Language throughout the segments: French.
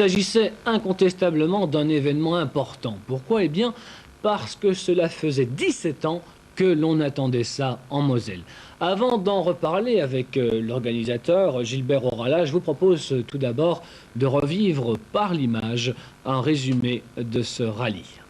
s'agissait incontestablement d'un événement important. Pourquoi? Eh bien, parce que cela faisait 17 ans que l'on attendait ça en Moselle. Avant d'en reparler avec l'organisateur Gilbert Orala, je vous propose tout d'abord de revivre par l'image un résumé de ce rallye.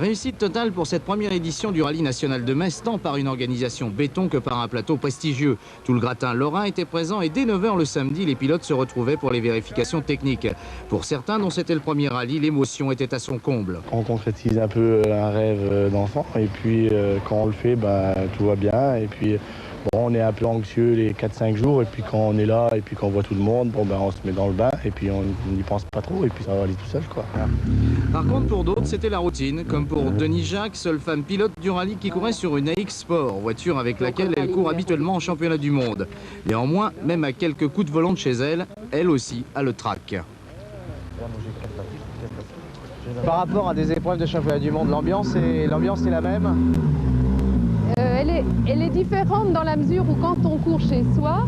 Réussite totale pour cette première édition du Rallye national de Metz, tant par une organisation béton que par un plateau prestigieux. Tout le gratin lorrain était présent et dès 9 h le samedi, les pilotes se retrouvaient pour les vérifications techniques. Pour certains dont c'était le premier rallye, l'émotion était à son comble. On concrétise un peu un rêve d'enfant et puis quand on le fait, tout va bien. Et puis bon, on est un peu anxieux les 4-5 jours et puis quand on est là et puis qu'on voit tout le monde, on se met dans le bain et puis on n'y pense pas trop et puis ça va aller tout seul, quoi. Par contre, pour d'autres, c'était la routine, comme pour Denis Jacques, seule femme pilote du rallye qui courait sur une AX Sport, voiture avec laquelle elle court habituellement en championnat du monde. Néanmoins, même à quelques coups de volant de chez elle, elle aussi a le trac. Par rapport à des épreuves de championnat du monde, l'ambiance est la même? Elle est différente dans la mesure où quand on court chez soi,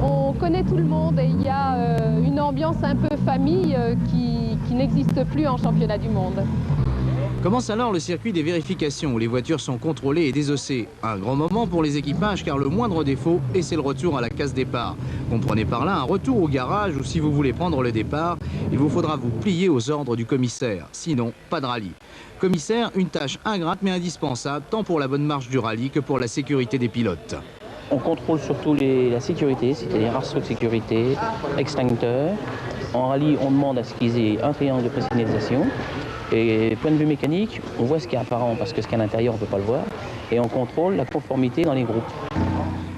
on connaît tout le monde et il y a une ambiance un peu famille qui n'existe plus en championnat du monde. Commence alors le circuit des vérifications où les voitures sont contrôlées et désossées. Un grand moment pour les équipages car le moindre défaut et c'est le retour à la case départ. Comprenez par là un retour au garage où si vous voulez prendre le départ, il vous faudra vous plier aux ordres du commissaire. Sinon, pas de rallye. Commissaire, une tâche ingrate mais indispensable tant pour la bonne marche du rallye que pour la sécurité des pilotes. On contrôle surtout la sécurité, c'est-à-dire arceaux de sécurité, extincteurs. En rallye, on demande à ce qu'ils aient un triangle de présignalisation. Et point de vue mécanique, on voit ce qui est apparent parce que ce qu'il y a à l'intérieur, on ne peut pas le voir. Et on contrôle la conformité dans les groupes.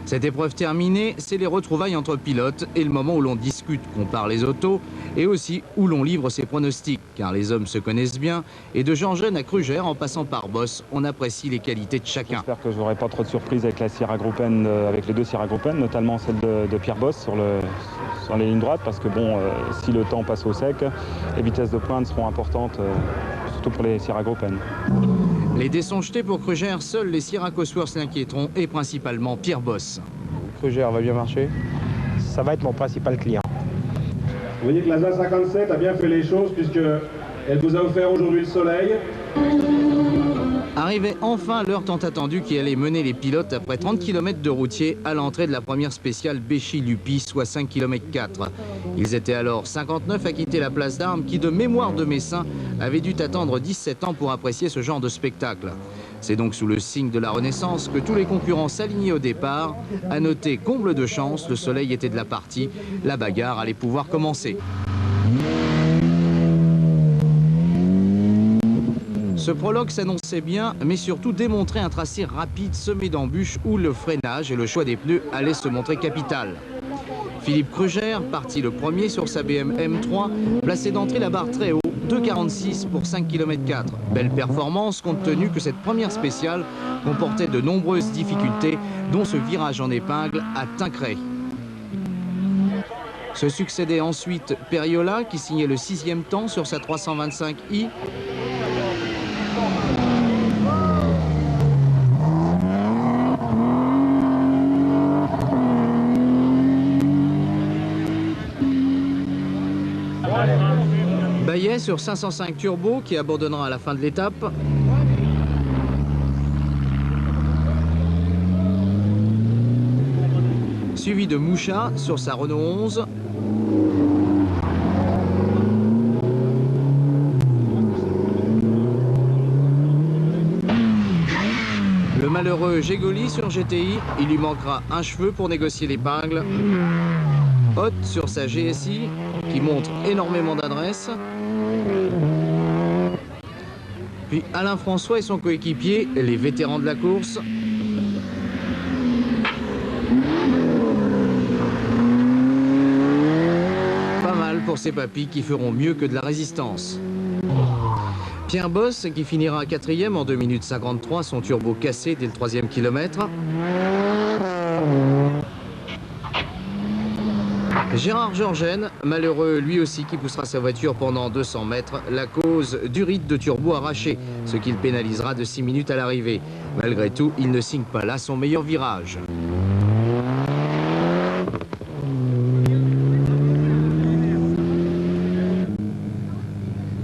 Cette épreuve terminée, c'est les retrouvailles entre pilotes et le moment où l'on discute, compare les autos et aussi où l'on livre ses pronostics, car les hommes se connaissent bien et de Jean Jeune à Krugère en passant par Boss, on apprécie les qualités de chacun. J'espère que je n'aurai pas trop de surprises avec la Sierra Gruppen, avec les deux Sierra Gruppen, notamment celle de Pierre Boss sur les lignes droites, parce que bon, si le temps passe au sec, les vitesses de pointe seront importantes, surtout pour les Sierra Gruppen. Les dés sont jetés pour Krugère, seuls les Sierra Cosworth l'inquiéteront et principalement Pierre Boss. Krugère va bien marcher. Ça va être mon principal client. Vous voyez que la ZA 57 a bien fait les choses puisqu'elle vous a offert aujourd'hui le soleil. Arrivait enfin l'heure tant attendue qui allait mener les pilotes après 30 km de routier à l'entrée de la première spéciale Béchy-Luppy, soit 5 km 4. Ils étaient alors 59 à quitter la place d'Armes qui, de mémoire de Messin, avait dû attendre 17 ans pour apprécier ce genre de spectacle. C'est donc sous le signe de la Renaissance que tous les concurrents s'alignaient au départ. À noter, comble de chance, le soleil était de la partie. La bagarre allait pouvoir commencer. Ce prologue s'annonçait bien, mais surtout démontrait un tracé rapide semé d'embûches où le freinage et le choix des pneus allaient se montrer capital. Philippe Kruger, parti le premier sur sa BM M3, plaçait d'entrée la barre très haut, 2,46 pour 5 km 4. Belle performance compte tenu que cette première spéciale comportait de nombreuses difficultés, dont ce virage en épingle à Tincray. Se succédait ensuite Periola qui signait le 6e temps sur sa 325i. Baillet sur 505 turbo qui abandonnera à la fin de l'étape. Suivi de Mouchat sur sa Renault 11. Le malheureux Gégoli sur GTI, il lui manquera un cheveu pour négocier l'épingle. Haute sur sa GSI qui montre énormément d'adresse. Puis Alain François et son coéquipier, les vétérans de la course. Pas mal pour ces papis qui feront mieux que de la résistance. Pierre Bosse qui finira 4e en 2 minutes 53, son turbo cassé dès le 3e kilomètre. Gérard Georgen, malheureux lui aussi qui poussera sa voiture pendant 200 mètres, la cause du ride de turbo arraché, ce qui le pénalisera de 6 minutes à l'arrivée. Malgré tout, il ne signe pas là son meilleur virage.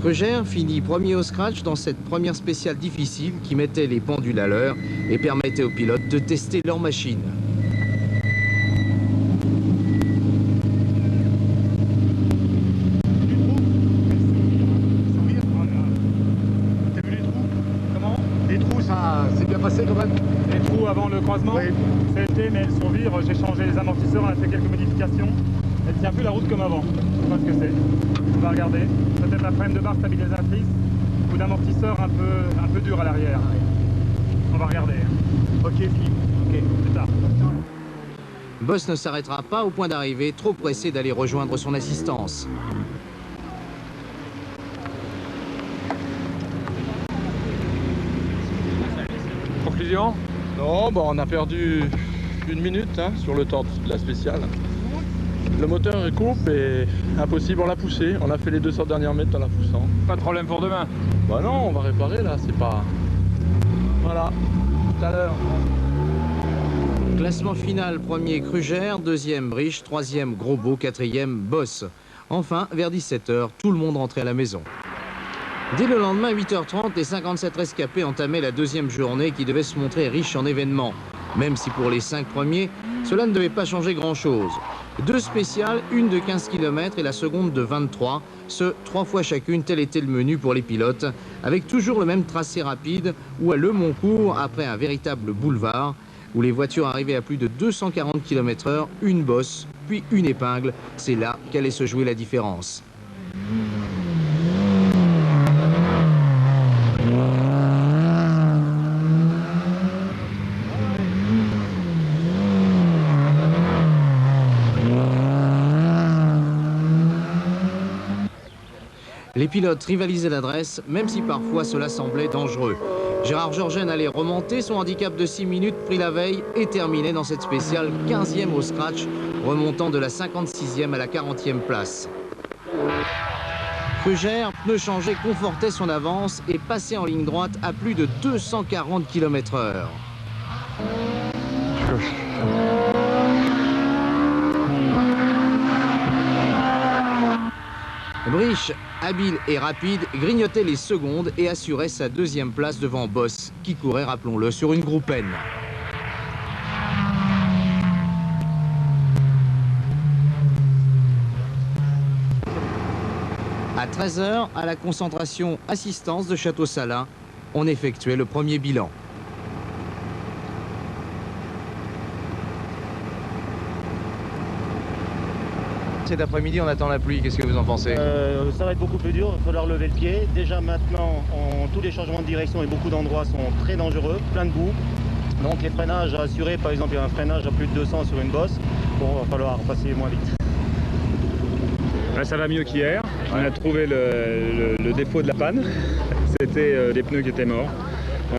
Kruger finit premier au scratch dans cette première spéciale difficile qui mettait les pendules à l'heure et permettait aux pilotes de tester leur machine. C'est bien passé quand même. Les trous avant le croisement, oui. Ça a été, mais elles sont vives. J'ai changé les amortisseurs, on a fait quelques modifications. Elle tient plus la route comme avant. Je sais pas ce que c'est. On va regarder. Peut-être la frame de barre stabilisatrice ou d'amortisseur un peu dur à l'arrière. On va regarder. Ok Philippe. Ok, plus tard. Bosse ne s'arrêtera pas au point d'arrivée, trop pressé d'aller rejoindre son assistance. Conclusion? Non, on a perdu 1 minute sur le temps de la spéciale. Le moteur coupe et impossible, on l'a poussé. On a fait les 200 dernières mètres en la poussant. Pas de problème pour demain? Bah non, on va réparer là, c'est pas... Voilà, tout à l'heure. Classement final, premier Kruger, deuxième Briche, troisième Grosbeau, quatrième Bosse. Enfin, vers 17 h, tout le monde rentrait à la maison. Dès le lendemain, 8 h 30, les 57 rescapés entamaient la deuxième journée qui devait se montrer riche en événements. Même si pour les 5 premiers, cela ne devait pas changer grand-chose. 2 spéciales, une de 15 km et la seconde de 23. Ce 3 fois chacune, tel était le menu pour les pilotes, avec toujours le même tracé rapide ou à Le Moncourt, après un véritable boulevard, où les voitures arrivaient à plus de 240 km/h, une bosse, puis une épingle. C'est là qu'allait se jouer la différence. Les pilotes rivalisaient l'adresse, même si parfois cela semblait dangereux. Gérard Georgen allait remonter, son handicap de 6 minutes pris la veille et terminait dans cette spéciale 15e au scratch, remontant de la 56e à la 40e place. Kruger, pneu changé, confortait son avance et passait en ligne droite à plus de 240 km/h. Briche, habile et rapide, grignotait les secondes et assurait sa deuxième place devant Bosse, qui courait, rappelons-le, sur une Groupen. À 13 h, à la concentration assistance de Château-Salin, on effectuait le premier bilan. Cet après-midi, on attend la pluie. Qu'est-ce que vous en pensez? Ça va être beaucoup plus dur, il va falloir lever le pied. Déjà maintenant, tous les changements de direction et beaucoup d'endroits sont très dangereux, plein de boue. Donc les freinages à assurer, par exemple, il y a un freinage à plus de 200 sur une bosse, bon, il va falloir passer moins vite. Là, ça va mieux qu'hier. On a trouvé le défaut de la panne. C'était des pneus qui étaient morts.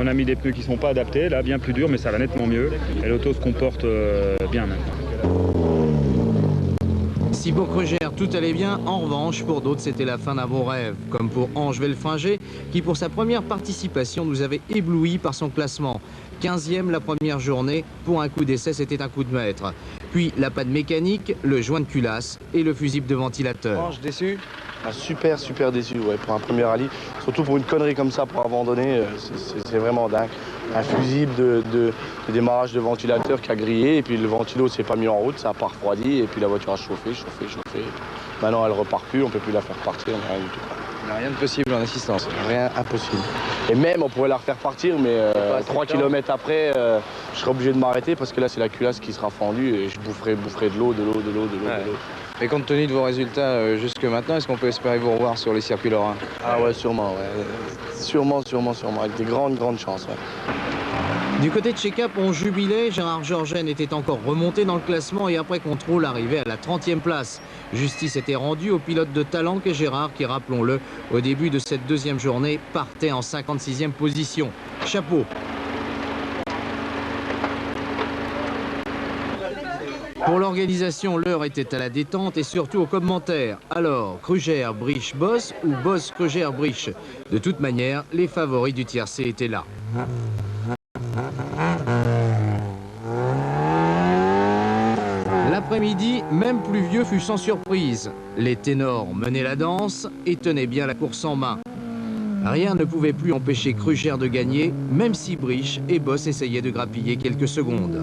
On a mis des pneus qui ne sont pas adaptés, là bien plus durs, mais ça va nettement mieux. Et l'auto se comporte bien maintenant. Si pour Krugère tout allait bien, en revanche, pour d'autres c'était la fin d'un beau rêve. Comme pour Ange Velfringer, qui pour sa première participation nous avait ébloui par son classement. 15e la première journée, pour un coup d'essai c'était un coup de maître. Puis la panne mécanique, le joint de culasse et le fusible de ventilateur. Ange déçu? Super déçu, ouais, pour un premier rallye. Surtout pour une connerie comme ça, pour abandonner, c'est vraiment dingue. Un fusible de démarrage de ventilateur qui a grillé, et puis le ventilo s'est pas mis en route, ça n'a pas refroidi, et puis la voiture a chauffé. Maintenant elle repart plus, on peut plus la faire partir, rien du tout. Il n'y a rien de possible en assistance. Rien, impossible. Et même on pourrait la refaire partir, mais 3 km après, je serais obligé de m'arrêter parce que là c'est la culasse qui sera fendue et je boufferai de l'eau. Et compte tenu de vos résultats jusque maintenant, est-ce qu'on peut espérer vous revoir sur les circuits lorrains? Ah ouais, sûrement, ouais. Sûrement, avec des grandes chances. Ouais. Du côté de chez Cap, on jubilait. Gérard Georgen était encore remonté dans le classement et après contrôle arrivait à la 30e place. Justice était rendue au pilote de talent qu'est Gérard qui, rappelons-le, au début de cette deuxième journée, partait en 56e position. Chapeau. Pour l'organisation, l'heure était à la détente et surtout aux commentaires. Alors, Krugère, Briche, Boss ou Boss, Krugère, Briche? De toute manière, les favoris du tiercé étaient là. L'après-midi, même pluvieux fut sans surprise. Les ténors menaient la danse et tenaient bien la course en main. Rien ne pouvait plus empêcher Krugère de gagner, même si Briche et Boss essayaient de grappiller quelques secondes.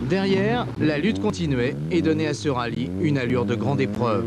Derrière, la lutte continuait et donnait à ce rallye une allure de grande épreuve.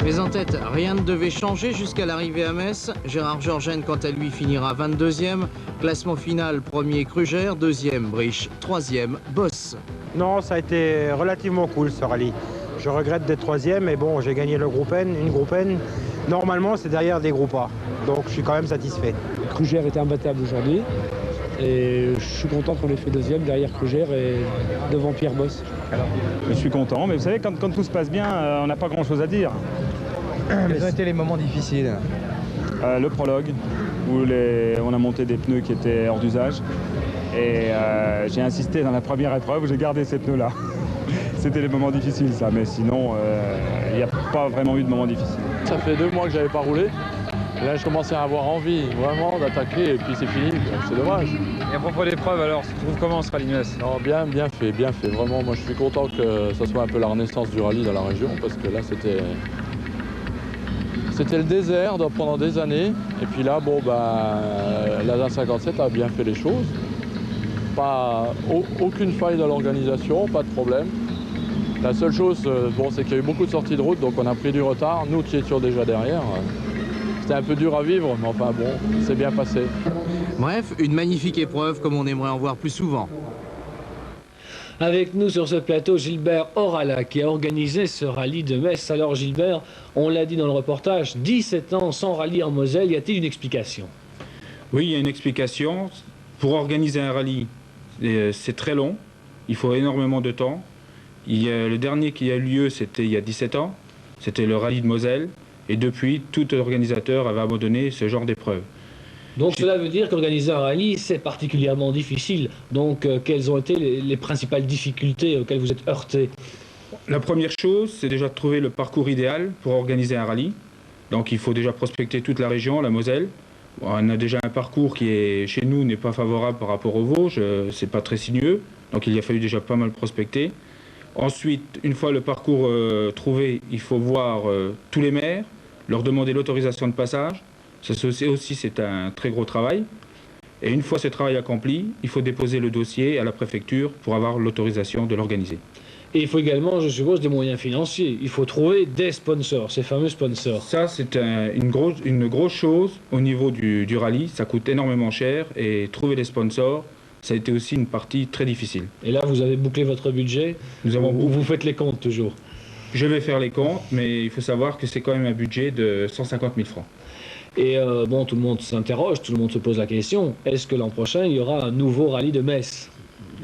Mais en tête, rien ne devait changer jusqu'à l'arrivée à Metz. Gérard Georgen, quant à lui, finira 22e. Classement final, premier Krugère, deuxième Briche, troisième Boss. Non, ça a été relativement cool ce rallye. Je regrette d'être troisième, mais bon, j'ai gagné le groupe N, une groupe N. Normalement, c'est derrière des groupes A, donc je suis quand même satisfait. Krugère était imbattable aujourd'hui. Et je suis content qu'on ait fait deuxième derrière Krugère et devant Pierre Boss. Je suis content, mais vous savez, quand tout se passe bien, on n'a pas grand-chose à dire. Quels ont été les moments difficiles? Le prologue, où on a monté des pneus qui étaient hors d'usage. Et j'ai insisté dans la première épreuve où j'ai gardé ces pneus-là. C'était les moments difficiles, ça, mais sinon, il n'y a pas vraiment eu de moments difficiles. Ça fait 2 mois que j'avais pas roulé. Là, je commençais à avoir envie vraiment d'attaquer et puis c'est fini, c'est dommage. Et à propos d'épreuve, alors, tu trouves comment ce rallye Metz? Bien fait. Vraiment, moi je suis content que ce soit un peu la renaissance du rallye dans la région parce que là, c'était le désert pendant des années. Et puis là, bon, la 57 a bien fait les choses. Aucune faille dans l'organisation, pas de problème. La seule chose, c'est qu'il y a eu beaucoup de sorties de route, donc on a pris du retard. Nous qui étions déjà derrière, c'était un peu dur à vivre, mais enfin bon, c'est bien passé. Bref, une magnifique épreuve comme on aimerait en voir plus souvent. Avec nous sur ce plateau, Gilbert Orala, qui a organisé ce rallye de Metz. Alors Gilbert, on l'a dit dans le reportage, 17 ans sans rallye en Moselle, y a-t-il une explication? Oui, il y a une explication. Pour organiser un rallye, c'est très long, il faut énormément de temps. Le dernier qui a eu lieu, c'était il y a 17 ans, c'était le rallye de Moselle. Et depuis, tout organisateur avait abandonné ce genre d'épreuve. Donc cela veut dire qu'organiser un rallye, c'est particulièrement difficile. Donc quelles ont été les principales difficultés auxquelles vous êtes heurtés? La première chose, c'est déjà de trouver le parcours idéal pour organiser un rallye. Donc il faut déjà prospecter toute la région, la Moselle. On a déjà un parcours qui est, chez nous, n'est pas favorable par rapport aux Vosges, c'est pas très sinueux. Donc il a fallu déjà pas mal prospecter. Ensuite, une fois le parcours trouvé, il faut voir tous les maires, leur demander l'autorisation de passage. Ça aussi, c'est un très gros travail. Et une fois ce travail accompli, il faut déposer le dossier à la préfecture pour avoir l'autorisation de l'organiser. Et il faut également, je suppose, des moyens financiers. Il faut trouver des sponsors, ces fameux sponsors. Ça, c'est une grosse chose au niveau du rallye. Ça coûte énormément cher et trouver les sponsors, ça a été aussi une partie très difficile. Et là, vous avez bouclé votre budget. Vous faites les comptes toujours? Je vais faire les comptes, mais il faut savoir que c'est quand même un budget de 150 000 francs. Et bon, tout le monde s'interroge, tout le monde se pose la question, est-ce que l'an prochain, il y aura un nouveau rallye de Metz?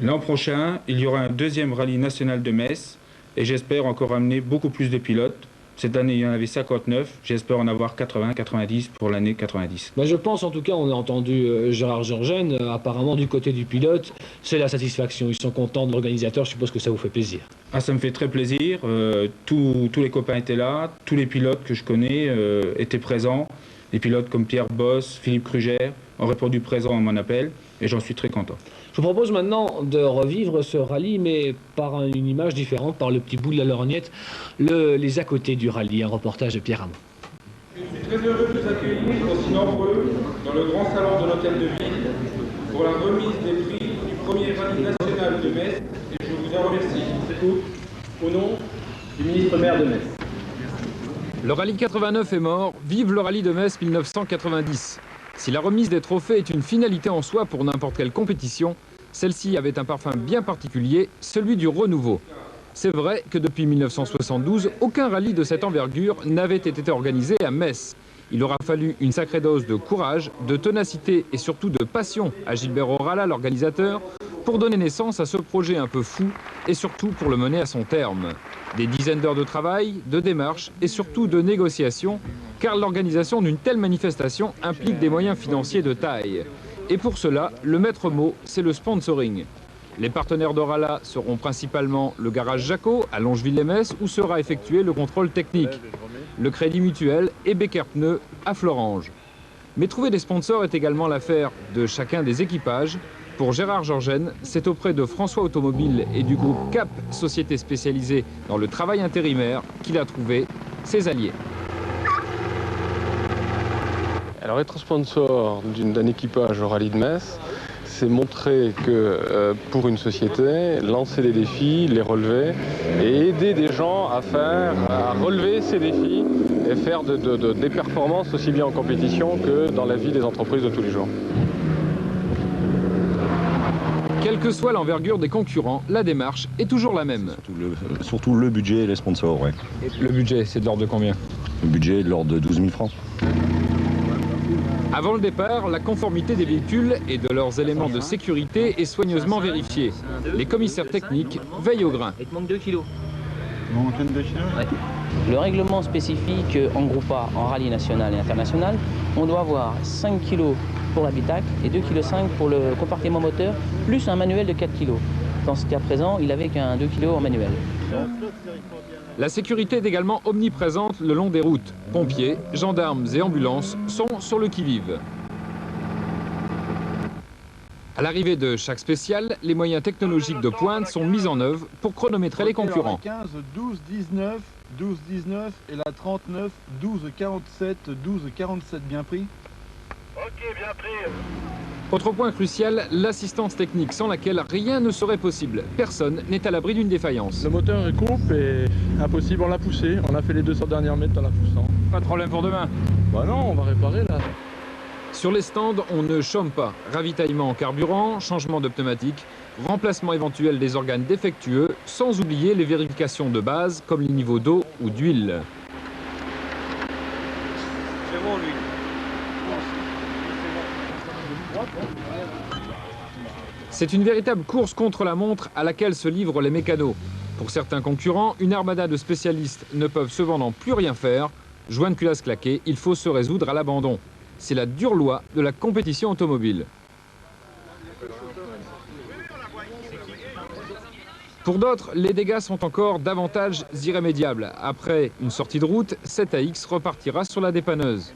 L'an prochain, il y aura un deuxième rallye national de Metz, et j'espère encore amener beaucoup plus de pilotes. Cette année, il y en avait 59, j'espère en avoir 80, 90 pour l'année 90. Ben, je pense, en tout cas, on a entendu Gérard Georgen, apparemment du côté du pilote, c'est la satisfaction, ils sont contents de l'organisateur, je suppose que ça vous fait plaisir. Ah, ça me fait très plaisir, tous les copains étaient là, tous les pilotes que je connais étaient présents. Des pilotes comme Pierre Boss, Philippe Krugère ont répondu présent à mon appel et j'en suis très content. Je vous propose maintenant de revivre ce rallye, mais par une image différente, par le petit bout de la lorgnette, les à côté du rallye, un reportage de Pierre Hamon. Je suis très heureux de vous accueillir aussi nombreux dans le grand salon de l'hôtel de ville pour la remise des prix du premier rallye national de Metz et je vous en remercie. C'est tout. Au nom du ministre-maire de Metz. Le rallye 89 est mort, vive le rallye de Metz 1990. Si la remise des trophées est une finalité en soi pour n'importe quelle compétition, celle-ci avait un parfum bien particulier, celui du renouveau. C'est vrai que depuis 1972, aucun rallye de cette envergure n'avait été organisé à Metz. Il aura fallu une sacrée dose de courage, de ténacité et surtout de passion à Gilbert Orala, l'organisateur, pour donner naissance à ce projet un peu fou et surtout pour le mener à son terme. Des dizaines d'heures de travail, de démarches et surtout de négociations, car l'organisation d'une telle manifestation implique des moyens financiers de taille. Et pour cela, le maître mot, c'est le sponsoring. Les partenaires d'Orala seront principalement le garage Jacot à Longeville-les-Metz où sera effectué le contrôle technique, le Crédit Mutuel et Becker Pneus à Florange. Mais trouver des sponsors est également l'affaire de chacun des équipages. Pour Gérard Georgen, c'est auprès de François Automobile et du groupe CAP, société spécialisée dans le travail intérimaire, qu'il a trouvé ses alliés. Alors être sponsor d'un équipage au rallye de Metz, c'est montrer que pour une société, lancer des défis, les relever et aider des gens à relever ces défis et faire des performances aussi bien en compétition que dans la vie des entreprises de tous les jours. Quelle que soit l'envergure des concurrents, la démarche est toujours la même. Surtout le budget et les sponsors, ouais. Le budget, c'est de l'ordre de combien? Le budget est de l'ordre de 12 000 francs. Avant le départ, la conformité des véhicules et de leurs éléments de sécurité est soigneusement vérifiée. Les commissaires techniques veillent au grain. Il te manque 2 kilos. Il manque 2 kilos. Ouais. Le règlement spécifie qu'en groupe A, en rallye national et international, on doit avoir 5 kilos pour l'habitacle et 2,5 kg pour le compartiment moteur, plus un manuel de 4 kg. Dans ce cas présent, il avait qu'un 2 kg en manuel. La sécurité est également omniprésente le long des routes. Pompiers, gendarmes et ambulances sont sur le qui-vive. À l'arrivée de chaque spécial, les moyens technologiques de pointe sont mis en œuvre pour chronométrer les concurrents. 15, 12, 19, 12, 19 et la 39, 12, 47, 12, 47 bien pris. Ok, bien pris. Autre point crucial, l'assistance technique sans laquelle rien ne serait possible. Personne n'est à l'abri d'une défaillance. Le moteur coupe et impossible, on l'a poussé. On a fait les 200 dernières mètres en la poussant. Pas de problème pour demain? Bah non, on va réparer là. Sur les stands, on ne chôme pas. Ravitaillement en carburant, changement de pneumatique, remplacement éventuel des organes défectueux, sans oublier les vérifications de base comme les niveaux d'eau ou d'huile. C'est bon lui. C'est une véritable course contre la montre à laquelle se livrent les mécanos. Pour certains concurrents, une armada de spécialistes ne peuvent cependant plus rien faire. joint de culasse claquée, il faut se résoudre à l'abandon. C'est la dure loi de la compétition automobile. Pour d'autres, les dégâts sont encore davantage irrémédiables. Après une sortie de route, 7AX repartira sur la dépanneuse.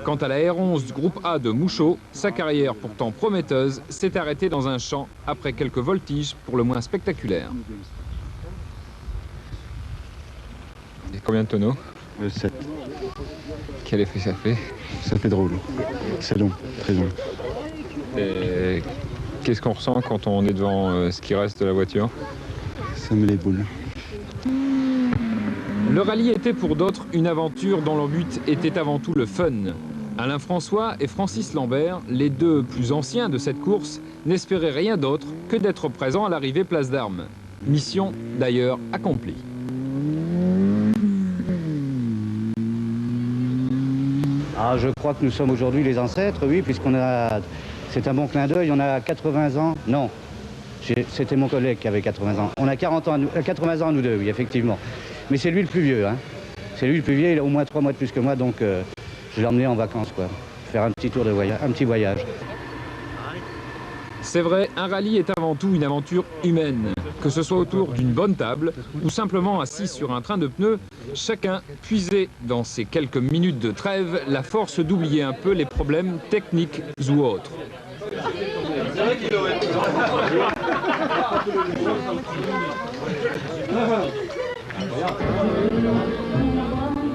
Quant à la R11 du groupe A de Mouchot, sa carrière pourtant prometteuse s'est arrêtée dans un champ après quelques voltiges pour le moins spectaculaires. Et combien de tonneaux? 7. Quel effet ça fait? Ça fait drôle. C'est long, très long. Et qu'est-ce qu'on ressent quand on est devant ce qui reste de la voiture? Ça met les boules. Le rallye était pour d'autres une aventure dont leur but était avant tout le fun. Alain François et Francis Lambert, les deux plus anciens de cette course, n'espéraient rien d'autre que d'être présents à l'arrivée Place d'Armes. Mission d'ailleurs accomplie. Ah, je crois que nous sommes aujourd'hui les ancêtres, oui, puisqu'on a... C'est un bon clin d'œil, on a 80 ans. Non, c'était mon collègue qui avait 80 ans. On a 80 ans nous deux, oui, effectivement. Mais c'est lui le plus vieux, hein. C'est lui le plus vieux, il a au moins 3 mois de plus que moi, donc je l'ai emmené en vacances, quoi. Faire un petit tour de voyage, un petit voyage. C'est vrai, un rallye est avant tout une aventure humaine. Que ce soit autour d'une bonne table ou simplement assis sur un train de pneus, chacun puisait dans ces quelques minutes de trêve la force d'oublier un peu les problèmes techniques ou autres.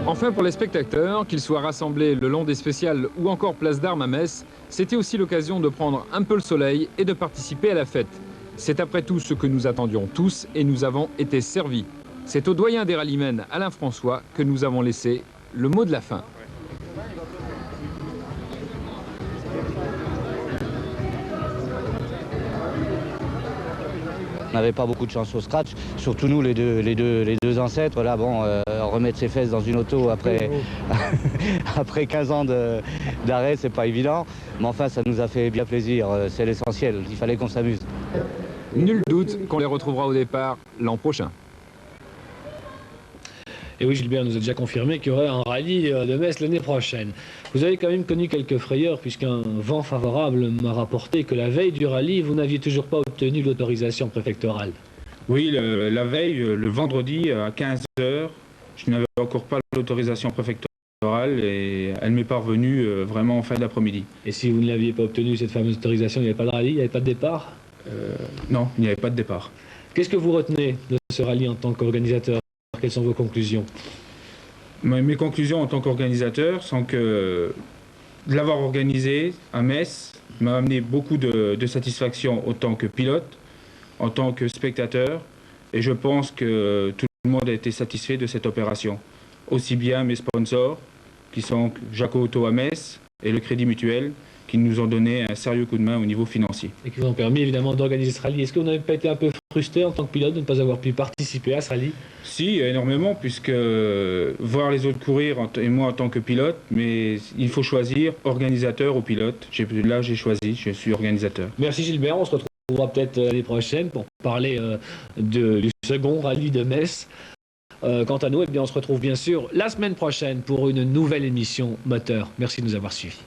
Enfin, pour les spectateurs, qu'ils soient rassemblés le long des spéciales ou encore Place d'Armes à Metz, c'était aussi l'occasion de prendre un peu le soleil et de participer à la fête. C'est après tout ce que nous attendions tous et nous avons été servis. C'est au doyen des rallymen, Alain François, que nous avons laissé le mot de la fin. On n'avait pas beaucoup de chance au scratch, surtout nous les deux ancêtres, là bon, remettre ses fesses dans une auto après, après 15 ans d'arrêt, c'est pas évident, mais enfin ça nous a fait bien plaisir, c'est l'essentiel, il fallait qu'on s'amuse. Nul doute qu'on les retrouvera au départ l'an prochain. Et oui, Gilbert nous a déjà confirmé qu'il y aurait un rallye de Metz l'année prochaine. Vous avez quand même connu quelques frayeurs, puisqu'un vent favorable m'a rapporté que la veille du rallye, vous n'aviez toujours pas obtenu l'autorisation préfectorale. Oui, la veille, le vendredi à 15 h, je n'avais encore pas l'autorisation préfectorale et elle m'est parvenue vraiment en fin d'après-midi. Et si vous ne l'aviez pas obtenu, cette fameuse autorisation, il n'y avait pas de rallye, il n'y avait pas de départ? Non, il n'y avait pas de départ. Qu'est-ce que vous retenez de ce rallye en tant qu'organisateur? Quelles sont vos conclusions? Mes conclusions en tant qu'organisateur sont que l'avoir organisé à Metz m'a amené beaucoup de satisfaction en tant que pilote, en tant que spectateur, et je pense que tout le monde a été satisfait de cette opération. Aussi bien mes sponsors, qui sont Jaco Auto à Metz et le Crédit Mutuel, qui nous ont donné un sérieux coup de main au niveau financier. Et qui vous ont permis évidemment d'organiser ce rallye. Est-ce que vous n'avez pas été un peu frustré en tant que pilote de ne pas avoir pu participer à ce rallye? Si, énormément, puisque voir les autres courir et moi en tant que pilote, mais il faut choisir organisateur ou pilote. Là, j'ai choisi, je suis organisateur. Merci Gilbert, on se retrouvera peut-être l'année prochaine pour parler du second rallye de Metz. Quant à nous, eh bien, on se retrouve bien sûr la semaine prochaine pour une nouvelle émission Moteur. Merci de nous avoir suivis.